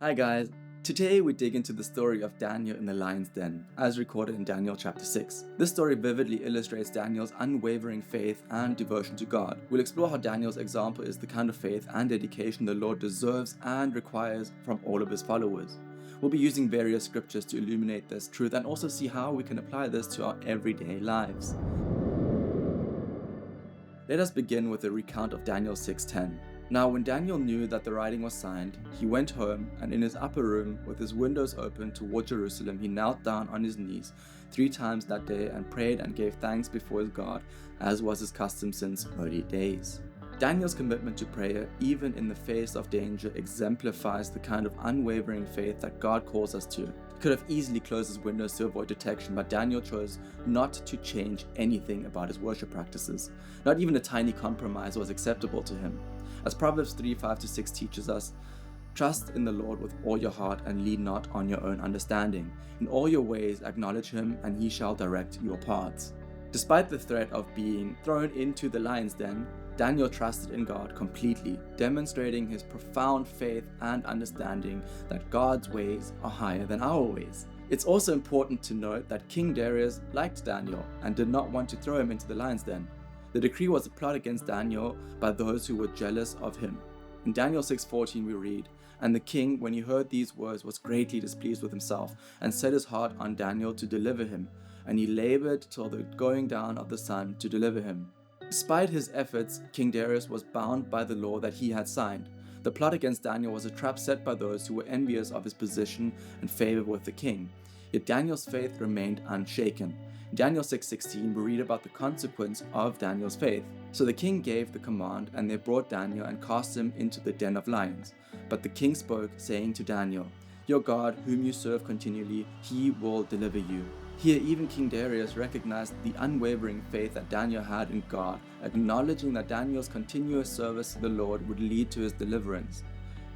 Hi guys, today we dig into the story of Daniel in the lion's den, as recorded in Daniel chapter 6. This story vividly illustrates Daniel's unwavering faith and devotion to God. We'll explore how Daniel's example is the kind of faith and dedication the Lord deserves and requires from all of his followers. We'll be using various scriptures to illuminate this truth and also see how we can apply this to our everyday lives. Let us begin with a recount of Daniel 6:10. Now when Daniel knew that the writing was signed, he went home, and in his upper room, with his windows open toward Jerusalem, he knelt down on his knees 3 times that day and prayed and gave thanks before his God, as was his custom since early days. Daniel's commitment to prayer, even in the face of danger, exemplifies the kind of unwavering faith that God calls us to. He could have easily closed his windows to avoid detection, but Daniel chose not to change anything about his worship practices. Not even a tiny compromise was acceptable to him. As Proverbs 3:5-6 teaches us, trust in the Lord with all your heart and lean not on your own understanding. In all your ways acknowledge him, and he shall direct your paths. Despite the threat of being thrown into the lion's den, Daniel trusted in God completely, demonstrating his profound faith and understanding that God's ways are higher than our ways. It's also important to note that King Darius liked Daniel and did not want to throw him into the lion's den. The decree was a plot against Daniel by those who were jealous of him. In Daniel 6:14 we read, "And the king, when he heard these words, was greatly displeased with himself, and set his heart on Daniel to deliver him, and he labored till the going down of the sun to deliver him." Despite his efforts, King Darius was bound by the law that he had signed. The plot against Daniel was a trap set by those who were envious of his position and favor with the king. Yet Daniel's faith remained unshaken. In Daniel 6:16 we read about the consequence of Daniel's faith. So the king gave the command, and they brought Daniel and cast him into the den of lions. But the king spoke, saying to Daniel, "Your God, whom you serve continually, he will deliver you." Here even King Darius recognized the unwavering faith that Daniel had in God, acknowledging that Daniel's continuous service to the Lord would lead to his deliverance.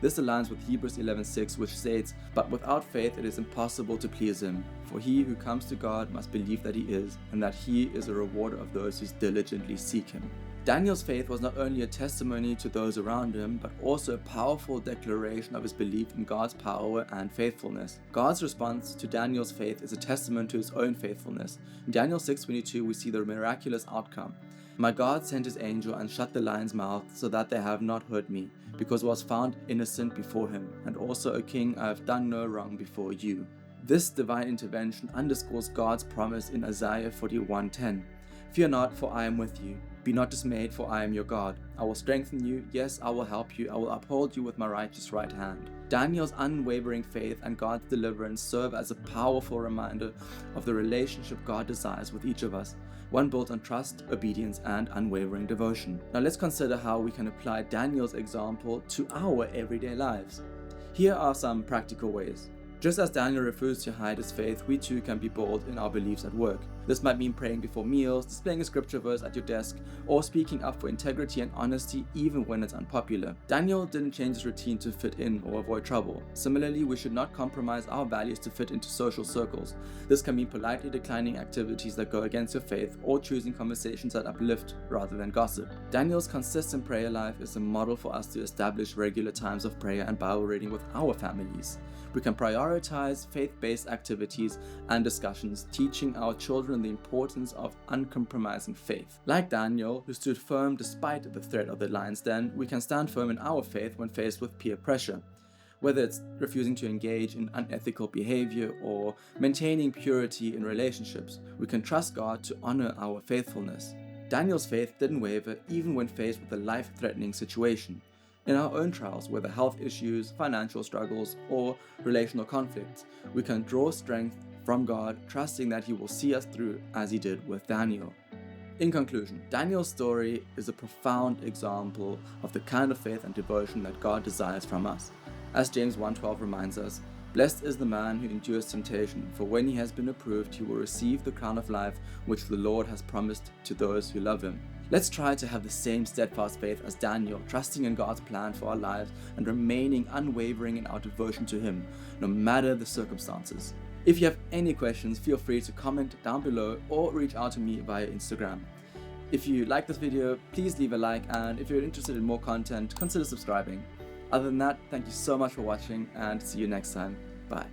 This aligns with Hebrews 11:6, which states, "But without faith it is impossible to please him. For he who comes to God must believe that he is, and that he is a rewarder of those who diligently seek him." Daniel's faith was not only a testimony to those around him, but also a powerful declaration of his belief in God's power and faithfulness. God's response to Daniel's faith is a testament to his own faithfulness. In Daniel 6:22 we see the miraculous outcome. "My God sent his angel and shut the lion's mouth, so that they have not hurt me, because I was found innocent before him. And also, O king, I have done no wrong before you." This divine intervention underscores God's promise in Isaiah 41:10. "Fear not, for I am with you. Be not dismayed, for I am your God. I will strengthen you, yes, I will help you, I will uphold you with my righteous right hand." Daniel's unwavering faith and God's deliverance serve as a powerful reminder of the relationship God desires with each of us, one built on trust, obedience, and unwavering devotion. Now let's consider how we can apply Daniel's example to our everyday lives. Here are some practical ways. Just as Daniel refused to hide his faith, we too can be bold in our beliefs at work. This might mean praying before meals, displaying a scripture verse at your desk, or speaking up for integrity and honesty even when it's unpopular. Daniel didn't change his routine to fit in or avoid trouble. Similarly, we should not compromise our values to fit into social circles. This can mean politely declining activities that go against your faith, or choosing conversations that uplift rather than gossip. Daniel's consistent prayer life is a model for us to establish regular times of prayer and Bible reading with our families. We can prioritize faith-based activities and discussions, teaching our children the importance of uncompromising faith. Like Daniel, who stood firm despite the threat of the lion's den, we can stand firm in our faith when faced with peer pressure. Whether it's refusing to engage in unethical behavior or maintaining purity in relationships, we can trust God to honor our faithfulness. Daniel's faith didn't waver even when faced with a life-threatening situation. In our own trials, whether health issues, financial struggles, or relational conflicts, we can draw strength from God, trusting that he will see us through as he did with Daniel. In conclusion, Daniel's story is a profound example of the kind of faith and devotion that God desires from us. As James 1:12 reminds us, "Blessed is the man who endures temptation, for when he has been approved, he will receive the crown of life which the Lord has promised to those who love him." Let's try to have the same steadfast faith as Daniel, trusting in God's plan for our lives and remaining unwavering in our devotion to him, no matter the circumstances. If you have any questions, feel free to comment down below or reach out to me via Instagram. If you like this video, please leave a like, and if you're interested in more content, consider subscribing. Other than that, thank you so much for watching and see you next time. Bye.